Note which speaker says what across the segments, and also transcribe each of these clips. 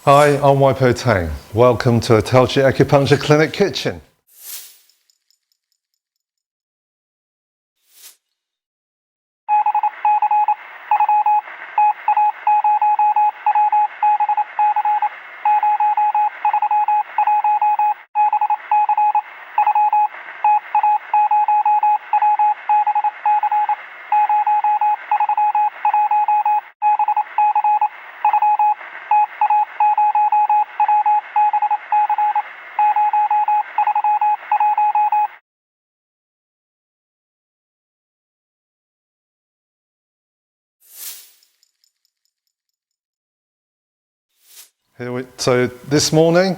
Speaker 1: Hi, I'm Wai-Po Tang. Welcome to the Tao Chi Acupuncture Clinic kitchen. So this morning,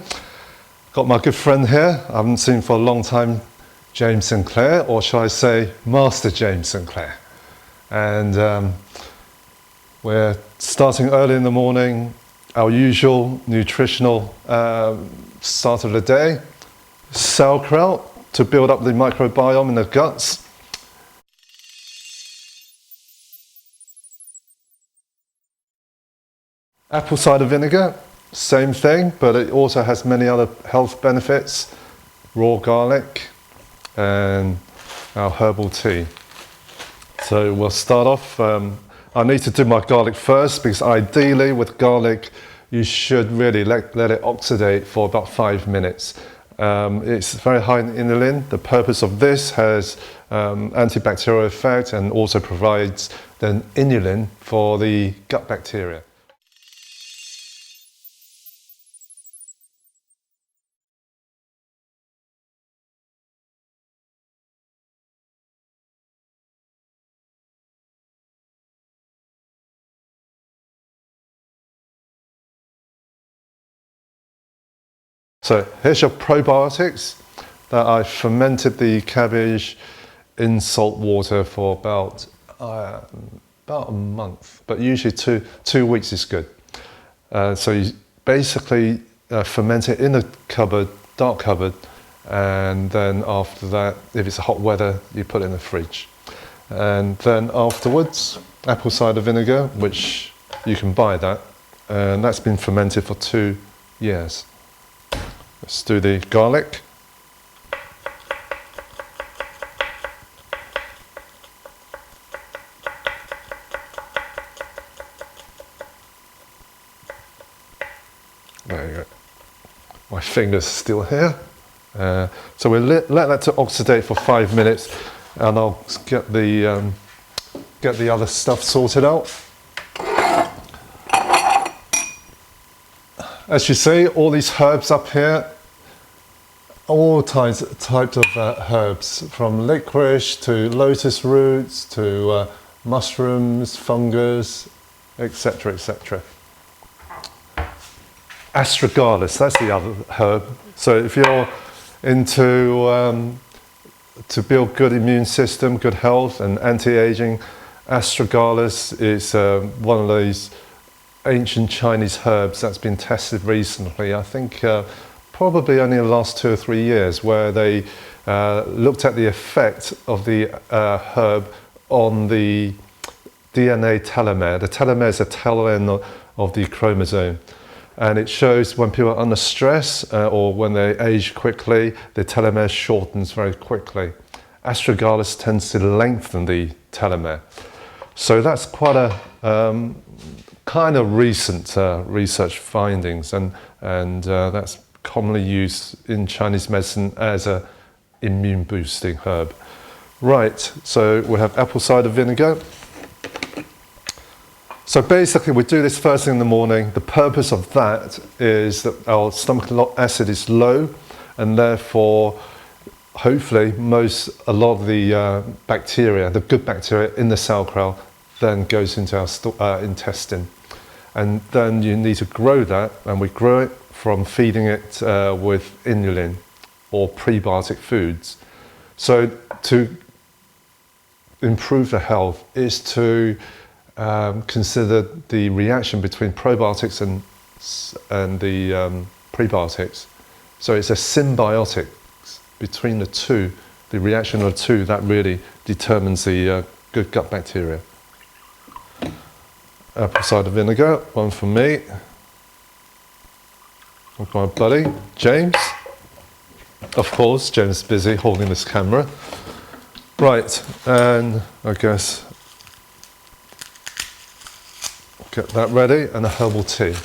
Speaker 1: got my good friend here. I haven't seen for a long time, James Sinclair, or shall I say, Master James Sinclair. And we're starting early in the morning, our usual nutritional start of the day. Sauerkraut to build up the microbiome in the guts. Apple cider vinegar. Same thing, but it also has many other health benefits. Raw garlic and our herbal tea. So we'll start off. I need to do my garlic first because ideally with garlic you should really let it oxidate for about 5 minutes. It's very high in inulin. The purpose of this has antibacterial effect and also provides then inulin for the gut bacteria. So here's your probiotics that I fermented the cabbage in salt water for about a month, but usually two weeks is good. So you basically ferment it in a cupboard, dark cupboard, and then after that, if it's hot weather, you put it in the fridge. And then afterwards, apple cider vinegar, which you can buy that, and that's been fermented for 2 years. Let's do the garlic. There you go. My finger's still here. So we'll let that to oxidate for 5 minutes, and I'll get the other stuff sorted out. As you see, all these herbs up here, all types of herbs, from licorice to lotus roots to mushrooms, fungus, etc., etc. Astragalus, that's the other herb. So if you're into to build good immune system, good health and anti-aging, Astragalus is one of these ancient Chinese herbs that's been tested recently. I think probably only in the last 2 or 3 years, where they looked at the effect of the herb on the DNA telomere. The telomere is a tail end of the chromosome, and it shows when people are under stress or when they age quickly, the telomere shortens very quickly. Astragalus tends to lengthen the telomere. So that's quite a kind of recent research findings, and that's commonly used in Chinese medicine as a immune boosting herb. Right, so we have apple cider vinegar. So basically we do this first thing in the morning. The purpose of that is that our stomach acid is low, and therefore hopefully a lot of the bacteria, the good bacteria in the sauerkraut, then goes into our intestine. And then you need to grow that, and we grow it from feeding it with inulin or prebiotic foods. So to improve the health is to consider the reaction between probiotics and the prebiotics. So it's a symbiotic between the two, the reaction of the two, that really determines the good gut bacteria. Apple cider vinegar, one for me. I've got my buddy, James. Of course, James is busy holding this camera. Right, and I guess get that ready, and a herbal tea.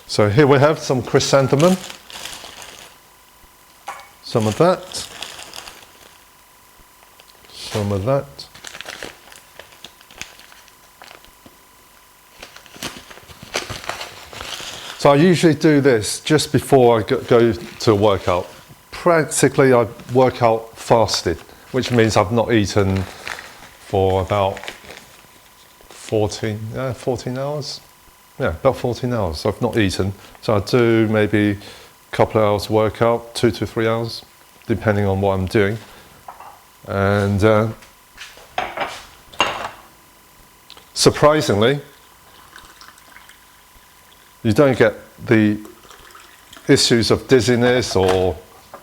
Speaker 1: So here we have some chrysanthemum, some of that, some of that. So I usually do this just before I go to a workout. Practically I work out fasted, which means I've not eaten for about 14 hours. Yeah, about 14 hours. I've not eaten. So I do maybe a couple of hours workout, 2 to 3 hours, depending on what I'm doing. And surprisingly, you don't get the issues of dizziness or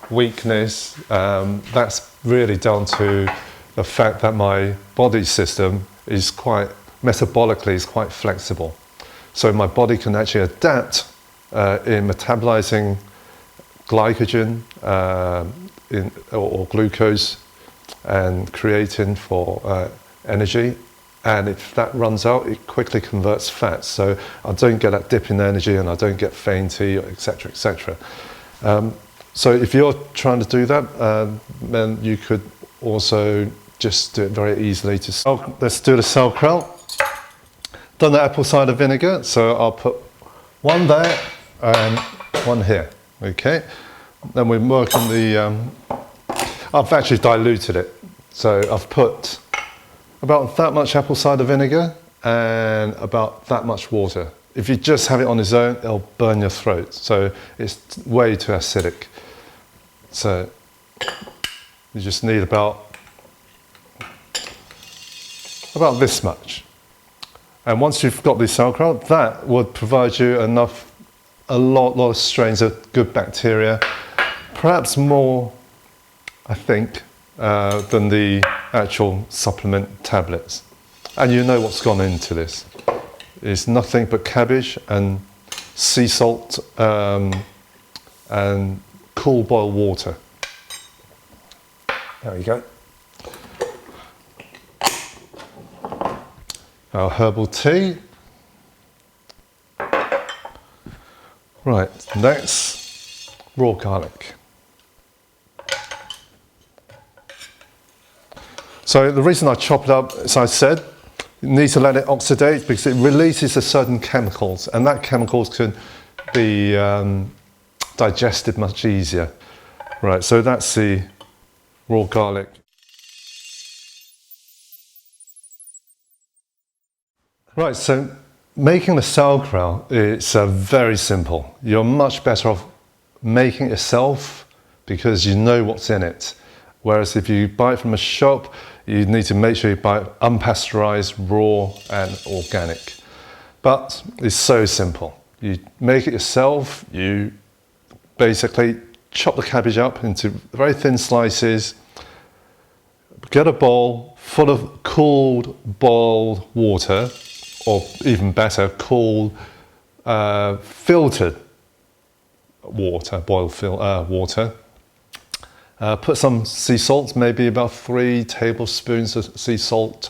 Speaker 1: weakness. That's really down to the fact that my body system is metabolically is quite flexible. So my body can actually adapt in metabolizing glycogen or glucose and creatine for energy. And if that runs out, it quickly converts fat. So I don't get that dip in energy and I don't get fainty, etc., etc. So if you're trying to do that, then you could also just do it very easily. Let's do the sauerkraut. Done the apple cider vinegar, so I'll put one there and one here. Okay. Then we work on the. I've actually diluted it, so I've put about that much apple cider vinegar and about that much water. If you just have it on its own, it'll burn your throat. So it's way too acidic. So you just need about this much. And once you've got the sauerkraut, that would provide you a lot of strains of good bacteria, perhaps more, I think, than the actual supplement tablets. And you know what's gone into this. It's nothing but cabbage and sea salt and cool boiled water. There we go. Our herbal tea. Right, next, raw garlic. So the reason I chop it up, as I said, you need to let it oxidate because it releases a certain chemicals, and that chemicals can be digested much easier. Right, so that's the raw garlic. Right, so making the sauerkraut is very simple. You're much better off making it yourself because you know what's in it. Whereas if you buy it from a shop, you need to make sure you buy it unpasteurized, raw and organic. But it's so simple. You make it yourself, you basically chop the cabbage up into very thin slices, get a bowl full of cooled boiled water, or even better, cooled filtered water, boiled water. Put some sea salt, maybe about 3 tablespoons of sea salt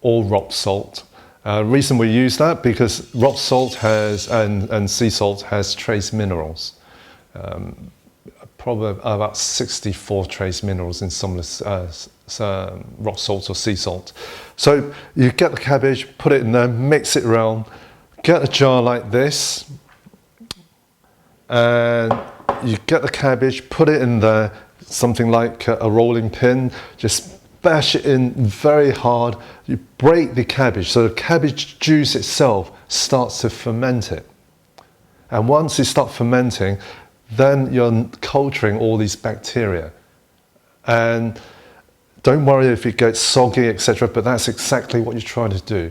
Speaker 1: or rock salt. Reason we use that because rock salt has and sea salt has trace minerals. Probably about 64 trace minerals in some of the rock salt or sea salt. So you get the cabbage, put it in there, mix it around, get a jar like this, and you get the cabbage, put it in there, something like a rolling pin, just bash it in very hard, you break the cabbage, so the cabbage juice itself starts to ferment it. And once you start fermenting, then you're culturing all these bacteria. And don't worry if it gets soggy, etc., but that's exactly what you're trying to do.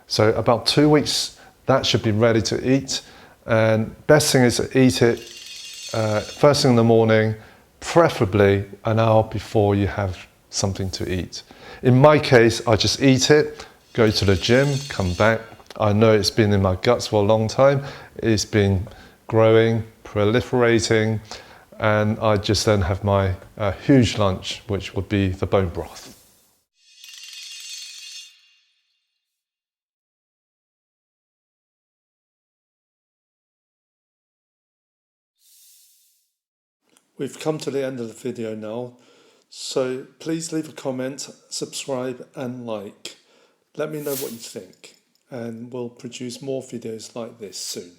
Speaker 1: So about 2 weeks, that should be ready to eat. And best thing is to eat it first thing in the morning, preferably an hour before you have something to eat. In my case, I just eat it, go to the gym, come back. I know it's been in my guts for a long time. It's been growing, proliferating, and I just then have my huge lunch, which would be the bone broth. We've come to the end of the video now, so please leave a comment, subscribe and like. Let me know what you think, and we'll produce more videos like this soon.